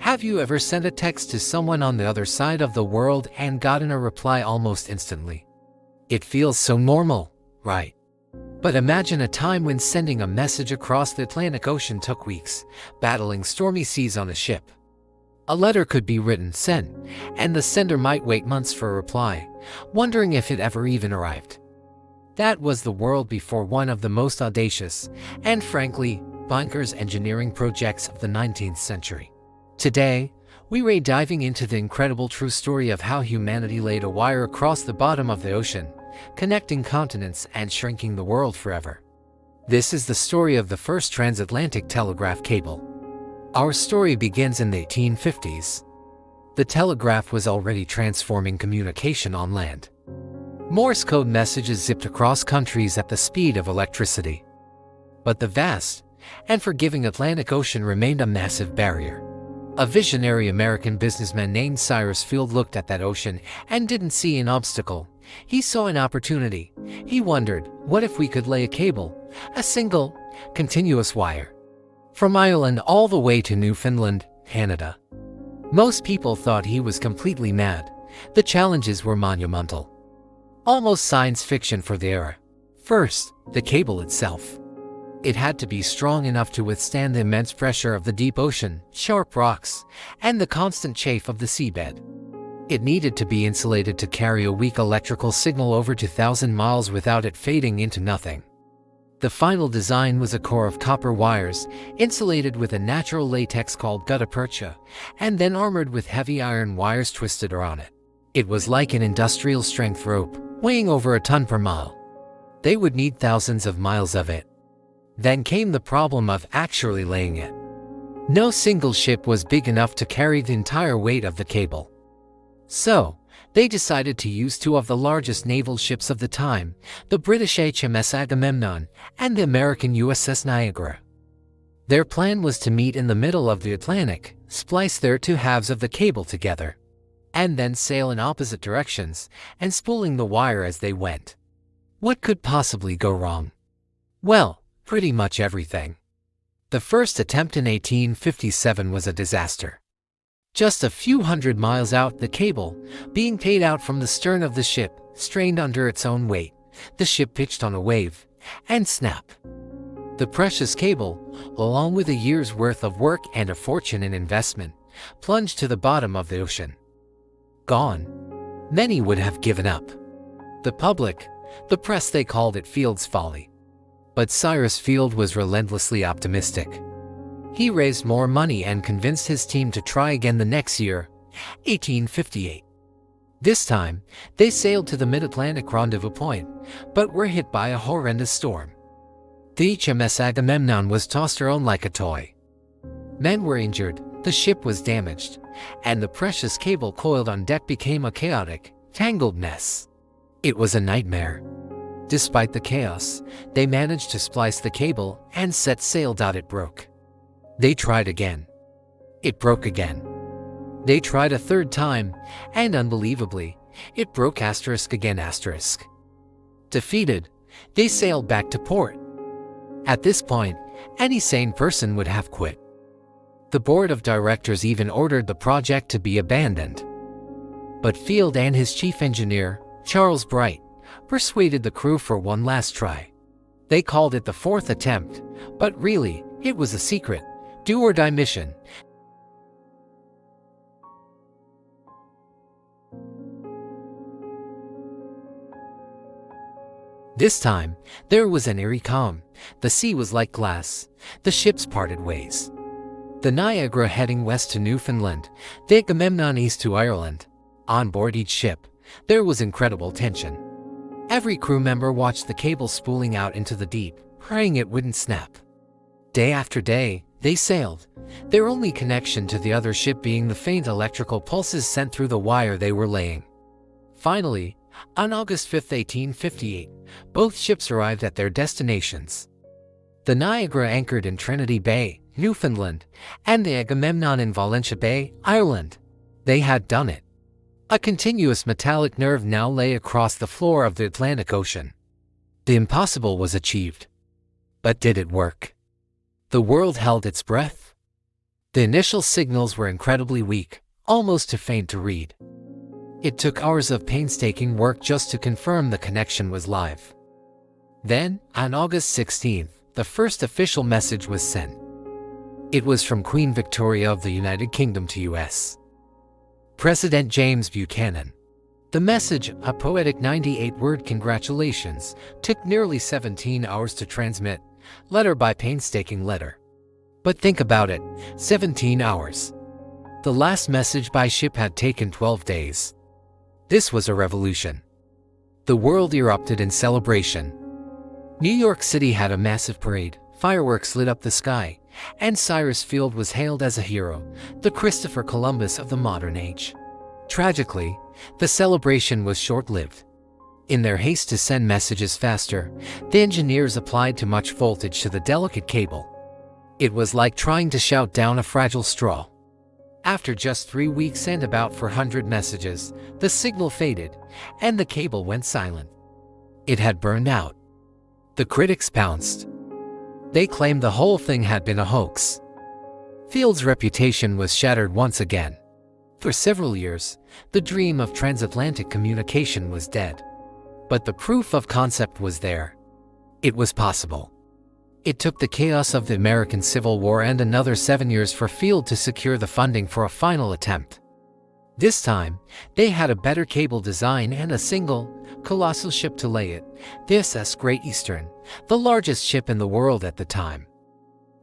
Have you ever sent a text to someone on the other side of the world and gotten a reply almost instantly? It feels so normal, right? But imagine a time when sending a message across the Atlantic Ocean took weeks, battling stormy seas on a ship. A letter could be written, sent, and the sender might wait months for a reply, wondering if it ever even arrived. That was the world before one of the most audacious, and frankly, bonkers engineering projects of the 19th century. Today, we're diving into the incredible true story of how humanity laid a wire across the bottom of the ocean, connecting continents and shrinking the world forever. This is the story of the first transatlantic telegraph cable. Our story begins in the 1850s. The telegraph was already transforming communication on land. Morse code messages zipped across countries at the speed of electricity. But the vast and forgiving Atlantic Ocean remained a massive barrier. A visionary American businessman named Cyrus Field looked at that ocean and didn't see an obstacle. He saw an opportunity. He wondered, what if we could lay a cable, a single, continuous wire, from Ireland all the way to Newfoundland, Canada? Most people thought he was completely mad. The challenges were monumental, almost science fiction for the era. First, the cable itself. It had to be strong enough to withstand the immense pressure of the deep ocean, sharp rocks, and the constant chafe of the seabed. It needed to be insulated to carry a weak electrical signal over 2,000 miles without it fading into nothing. The final design was a core of copper wires, insulated with a natural latex called gutta percha, and then armored with heavy iron wires twisted around it. It was like an industrial-strength rope, weighing over a ton per mile. They would need thousands of miles of it. Then came the problem of actually laying it. No single ship was big enough to carry the entire weight of the cable. So, they decided to use two of the largest naval ships of the time, the British HMS Agamemnon and the American USS Niagara. Their plan was to meet in the middle of the Atlantic, splice their two halves of the cable together, and then sail in opposite directions and spooling the wire as they went. What could possibly go wrong? Well, pretty much everything. The first attempt in 1857 was a disaster. Just a few hundred miles out, the cable, being paid out from the stern of the ship, strained under its own weight. The ship pitched on a wave, and snap. The precious cable, along with a year's worth of work and a fortune in investment, plunged to the bottom of the ocean. Gone. Many would have given up. The public, the press, they called it Field's folly. But Cyrus Field was relentlessly optimistic. He raised more money and convinced his team to try again the next year, 1858. This time, they sailed to the mid-Atlantic rendezvous point, but were hit by a horrendous storm. The HMS Agamemnon was tossed around like a toy. Men were injured, the ship was damaged, and the precious cable coiled on deck became a chaotic, tangled mess. It was a nightmare. Despite the chaos, they managed to splice the cable and set sail. It broke. They tried again. It broke again. They tried a third time, and unbelievably, it broke again. Defeated, they sailed back to port. At this point, any sane person would have quit. The board of directors even ordered the project to be abandoned. But Field and his chief engineer, Charles Bright, persuaded the crew for one last try. They called it the fourth attempt, but really, it was a secret, do-or-die mission. This time, there was an eerie calm. The sea was like glass. The ships parted ways. The Niagara heading west to Newfoundland, the Agamemnon east to Ireland. On board each ship, there was incredible tension. Every crew member watched the cable spooling out into the deep, praying it wouldn't snap. Day after day, they sailed, their only connection to the other ship being the faint electrical pulses sent through the wire they were laying. Finally, on August 5, 1858, both ships arrived at their destinations. The Niagara anchored in Trinity Bay, Newfoundland, and the Agamemnon in Valentia Bay, Ireland. They had done it. A continuous metallic nerve now lay across the floor of the Atlantic Ocean. The impossible was achieved. But did it work? The world held its breath. The initial signals were incredibly weak, almost too faint to read. It took hours of painstaking work just to confirm the connection was live. Then, on August 16th, the first official message was sent. It was from Queen Victoria of the United Kingdom to U.S. President James Buchanan. The message, a poetic 98-word congratulations, took nearly 17 hours to transmit, letter by painstaking letter. But think about it, 17 hours. The last message by ship had taken 12 days. This was a revolution. The world erupted in celebration. New York City had a massive parade, fireworks lit up the sky, and Cyrus Field was hailed as a hero, the Christopher Columbus of the modern age. Tragically, the celebration was short-lived. In their haste to send messages faster, the engineers applied too much voltage to the delicate cable. It was like trying to shout down a fragile straw. After just 3 weeks and about 400 messages, the signal faded, and the cable went silent. It had burned out. The critics pounced. They claimed the whole thing had been a hoax. Field's reputation was shattered once again. For several years, the dream of transatlantic communication was dead. But the proof of concept was there. It was possible. It took the chaos of the American Civil War and another 7 years for Field to secure the funding for a final attempt. This time, they had a better cable design and a single, colossal ship to lay it, the SS Great Eastern, the largest ship in the world at the time.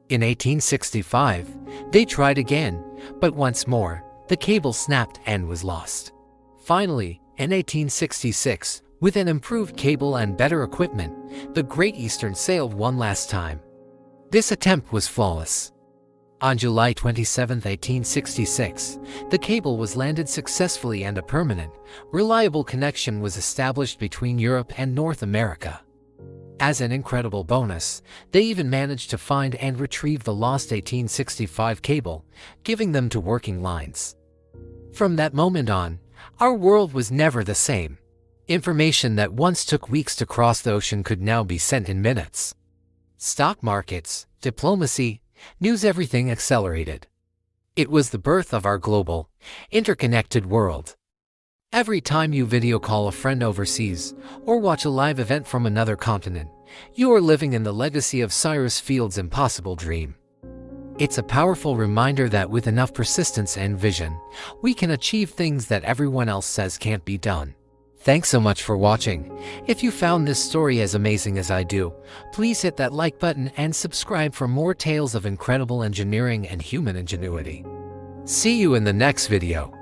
In 1865, they tried again, but once more, the cable snapped and was lost. Finally, in 1866, with an improved cable and better equipment, the Great Eastern sailed one last time. This attempt was flawless. On July 27, 1866, the cable was landed successfully and a permanent, reliable connection was established between Europe and North America. As an incredible bonus, they even managed to find and retrieve the lost 1865 cable, giving them to working lines. From that moment on, our world was never the same. Information that once took weeks to cross the ocean could now be sent in minutes. Stock markets, diplomacy, news, everything accelerated. It was the birth of our global, interconnected world. Every time you video call a friend overseas or watch a live event from another continent, you are living in the legacy of Cyrus Field's impossible dream. It's a powerful reminder that with enough persistence and vision, we can achieve things that everyone else says can't be done. Thanks so much for watching. If you found this story as amazing as I do, please hit that like button and subscribe for more tales of incredible engineering and human ingenuity. See you in the next video.